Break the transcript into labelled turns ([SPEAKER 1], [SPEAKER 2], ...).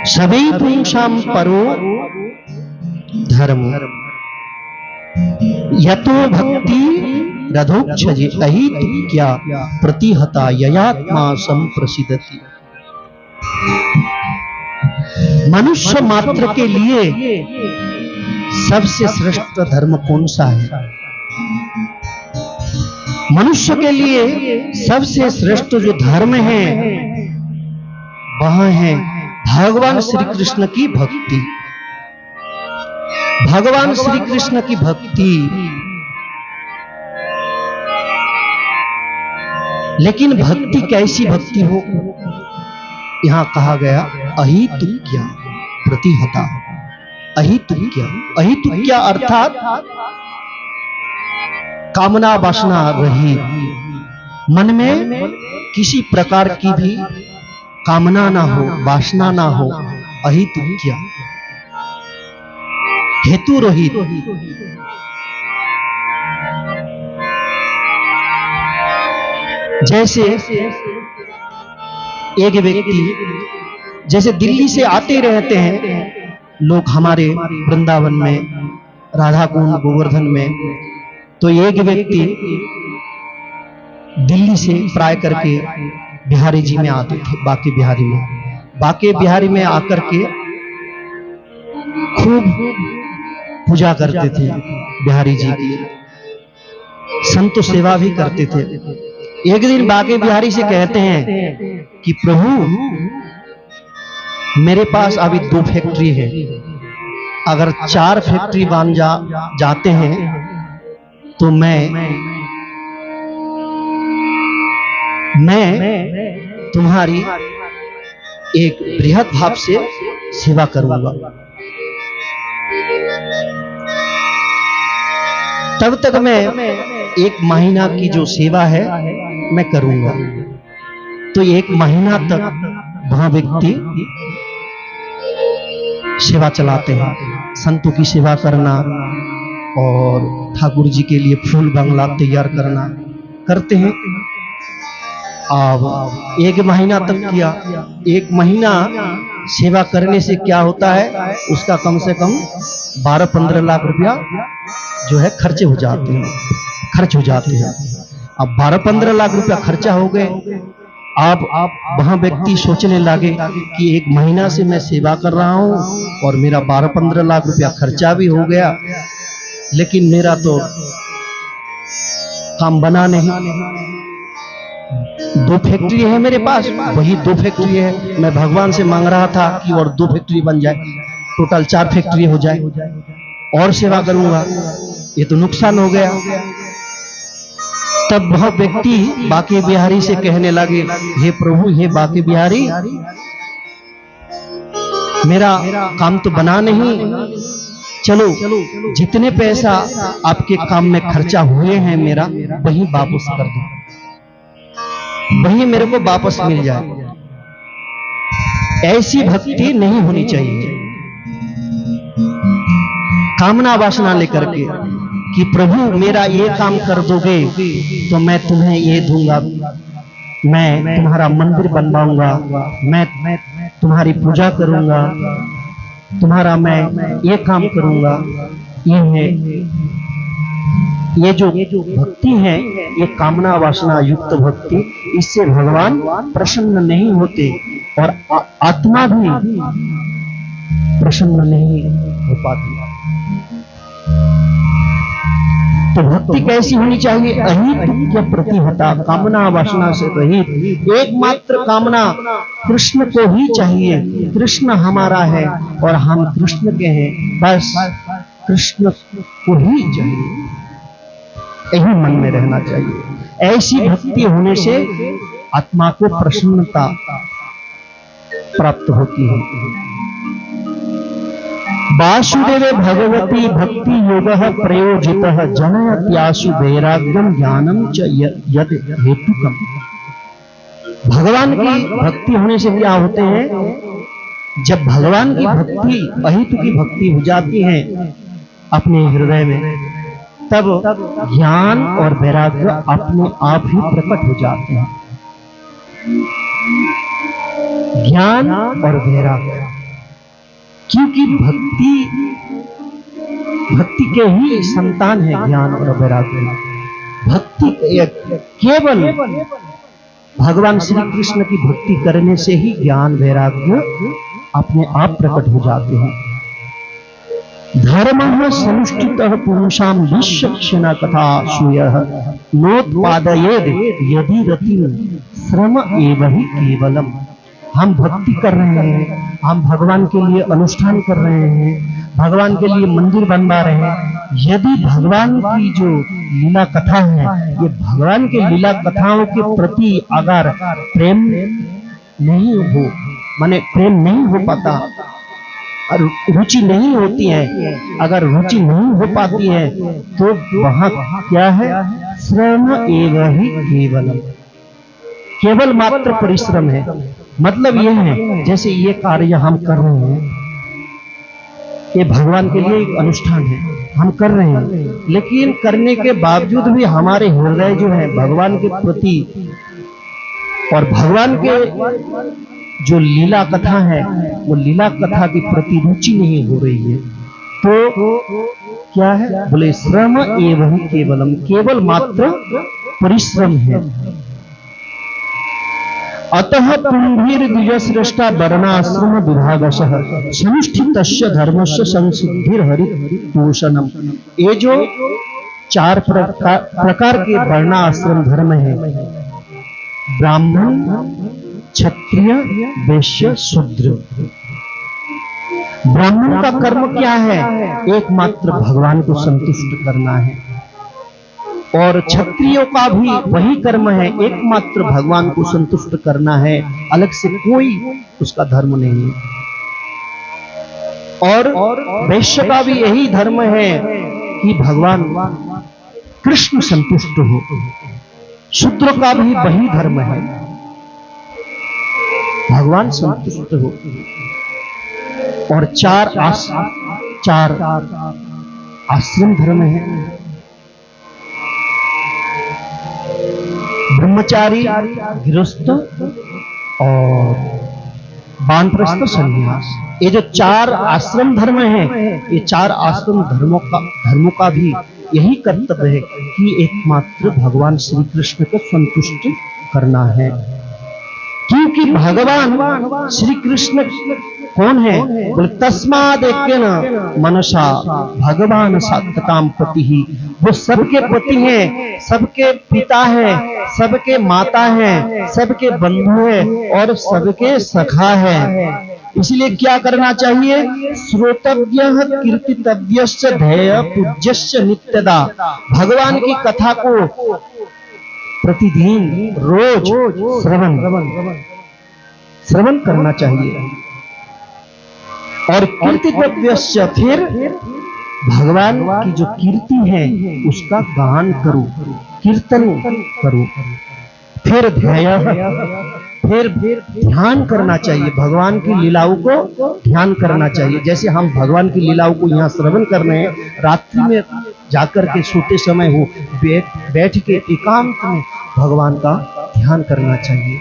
[SPEAKER 1] सभी पुंसाम परो धर्म यतो भक्ति रथोक्षजे अहितुक्या प्रतिहता ययात्मा संप्रसिद्धति। मनुष्य मात्र के लिए सबसे श्रेष्ठ धर्म कौन सा है? मनुष्य के लिए सबसे श्रेष्ठ जो धर्म है वह है भगवान श्री कृष्ण की भक्ति। भगवान श्री कृष्ण की भक्ति। लेकिन भक्ति कैसी भक्ति हो? यहां कहा गया अहितुक्या प्रतिहता। अहितुक्या, अहितुक्या अर्थात कामना वासना रहित। मन में किसी प्रकार की भी कामना ना हो, वासना ना हो। अहितुक्या, हेतु रहित। जैसे एक व्यक्ति जैसे दिल्ली से आते रहते हैं लोग हमारे वृंदावन में, राधा कुंड, गोवर्धन में, तो एक व्यक्ति दिल्ली से प्राय करके बिहारी जी में आते थे, बाके बिहारी में। बाके बिहारी में आकर के खूब पूजा करते थे बिहारी जी की, संत सेवा भी करते थे। एक दिन बाके बिहारी से कहते हैं कि प्रभु मेरे पास अभी 2 फैक्ट्री है, अगर 4 फैक्ट्री बन जाते हैं तो मैं तुम्हारी एक बृहद भाव से सेवा करूंगा। तब तक मैं 1 महीना की जो सेवा है मैं करूंगा। तो 1 महीना तक वह व्यक्ति सेवा चलाते हैं, संतों की सेवा करना और ठाकुर जी के लिए फूल बंगला तैयार करना करते हैं। अब 1 महीना तक किया। 1 महीना सेवा करने से क्या होता है, उसका कम से कम 12-15 लाख रुपया जो है खर्च हो जाते हैं। अब 12-15 लाख रुपया खर्चा हो गए। अब वहां व्यक्ति सोचने लगे कि 1 महीना से मैं सेवा कर रहा हूं और मेरा 12-15 लाख रुपया खर्चा भी हो गया, लेकिन मेरा तो काम बना नहीं। 2 फैक्ट्री है मेरे पास, वही 2 फैक्ट्री है। मैं भगवान से मांग रहा था कि और 2 फैक्ट्री बन जाए, टोटल 4 फैक्ट्री हो जाए और सेवा करूंगा, ये तो नुकसान हो गया। तब वह व्यक्ति बाके बिहारी से कहने लगे, हे प्रभु, हे बाके बिहारी, मेरा काम तो बना नहीं, चलो जितने पैसा आपके काम में खर्चा हुए हैं मेरा वही वापस कर दो, वही मेरे को वापस मिल जाए। ऐसी भक्ति नहीं होनी चाहिए कामना वासना लेकर के कि प्रभु मेरा ये काम कर दोगे तो मैं तुम्हें ये दूंगा, मैं तुम्हारा मंदिर बनवाऊंगा, मैं तुम्हारी पूजा करूंगा, तुम्हारा मैं ये काम करूंगा। ये जो भक्ति है ये कामना वासना युक्त भक्ति, इससे भगवान प्रसन्न नहीं होते और आत्मा भी प्रसन्न नहीं हो पाती। तो भक्ति कैसी होनी चाहिए? अहितुक्य प्रतिहता, कामना वासना से रहित। एकमात्र कामना कृष्ण को ही चाहिए। कृष्ण हमारा है और हम कृष्ण के हैं, बस कृष्ण को ही चाहिए, यही मन में रहना चाहिए। ऐसी भक्ति होने से आत्मा को प्रसन्नता प्राप्त होती है। वासुदेवे भगवती भक्ति योगः प्रयोजितः जनयत्यासु वैराग्यम ज्ञानम च यद हेतुकम। भगवान की भक्ति होने से क्या होते हैं? जब भगवान की भक्ति, अहितु की भक्ति हो जाती है अपने हृदय में, तब ज्ञान और वैराग्य अपने आप ही प्रकट हो जाते हैं। ज्ञान और वैराग्य, क्योंकि भक्ति के ही संतान है ज्ञान और वैराग्य। भक्ति केवल भगवान श्री कृष्ण की भक्ति करने से ही ज्ञान वैराग्य अपने आप प्रकट हो जाते हैं। धर्मः सनुष्ठितः पुरुषां विश्वक्षणा कथा सूयः नोत्पादयेद यदि रतिं श्रम एव हि केवलम। हम भक्ति कर रहे हैं, हम भगवान के लिए अनुष्ठान कर रहे हैं, भगवान के लिए मंदिर बनवा रहे हैं। यदि भगवान की जो लीला कथा है, ये भगवान के लीला कथाओं के प्रति अगर प्रेम नहीं हो, माने प्रेम नहीं हो पाता और रुचि नहीं होती है, अगर रुचि नहीं हो पाती है तो वहां क्या है? श्रम एव हि केवलम, केवल मात्र परिश्रम है। मतलब यह है जैसे ये कार्य हम कर रहे हैं, ये भगवान के लिए एक अनुष्ठान है, हम कर रहे हैं, लेकिन करने के बावजूद भी हमारे हृदय जो है भगवान के प्रति और भगवान के जो लीला कथा है वो लीला कथा की प्रति रुचि नहीं हो रही है, तो क्या है? बोले श्रम एवं केवलम, केवल मात्र परिश्रम है। अतः पुंभिर्द्विजश्रेष्ठा वर्णाश्रम विभागशः सनुष्ठितस्य धर्मस्य संसिद्धिर्हरि पोषणम। ये जो 4 प्रकार के वर्णाश्रम धर्म है, ब्राह्मण, क्षत्रिय, वैश्य, शूद्र। ब्राह्मण का कर्म क्या है? एकमात्र भगवान को संतुष्ट करना है, और क्षत्रियों का भी वही कर्म है, एकमात्र भगवान को संतुष्ट करना है, अलग से कोई उसका धर्म नहीं है। और वैश्य का भी यही धर्म है कि भगवान कृष्ण संतुष्ट हो। शूद्र का भी वही धर्म है, भगवान संतुष्ट हो। और 4 आश्रम धर्म है, ब्रह्मचारी, गृहस्थ और वानप्रस्थ संन्यास। ये जो 4 आश्रम धर्म है, ये 4 आश्रम धर्मों का भी यही कर्तव्य है कि एकमात्र भगवान श्री कृष्ण को संतुष्ट करना है। क्योंकि भगवान श्री कृष्ण कौन है? बोले तस्माद एकेन मनसा भगवान सात्वताम पति ही। वो सबके पति हैं, सबके पिता हैं, सबके माता हैं, सबके बंधु हैं और सबके सखा हैं। इसलिए क्या करना चाहिए? श्रोतव्यः कीर्तितव्यस्य ध्येय पूज्यस्य नित्यदा। भगवान की कथा को प्रतिदिन रोज श्रवण करना चाहिए। और कीर्तितव्यस्य, फिर भगवान की जो कीर्ति है उसका गान करो, कीर्तन करो। फिर फिर ध्यान करना चाहिए, भगवान की लीलाओं को ध्यान करना चाहिए। जैसे हम भगवान की लीलाओं को यहाँ श्रवण कर रहे हैं, रात्रि में जाकर के सोते समय हो बैठ के एकांत में भगवान का ध्यान करना चाहिए।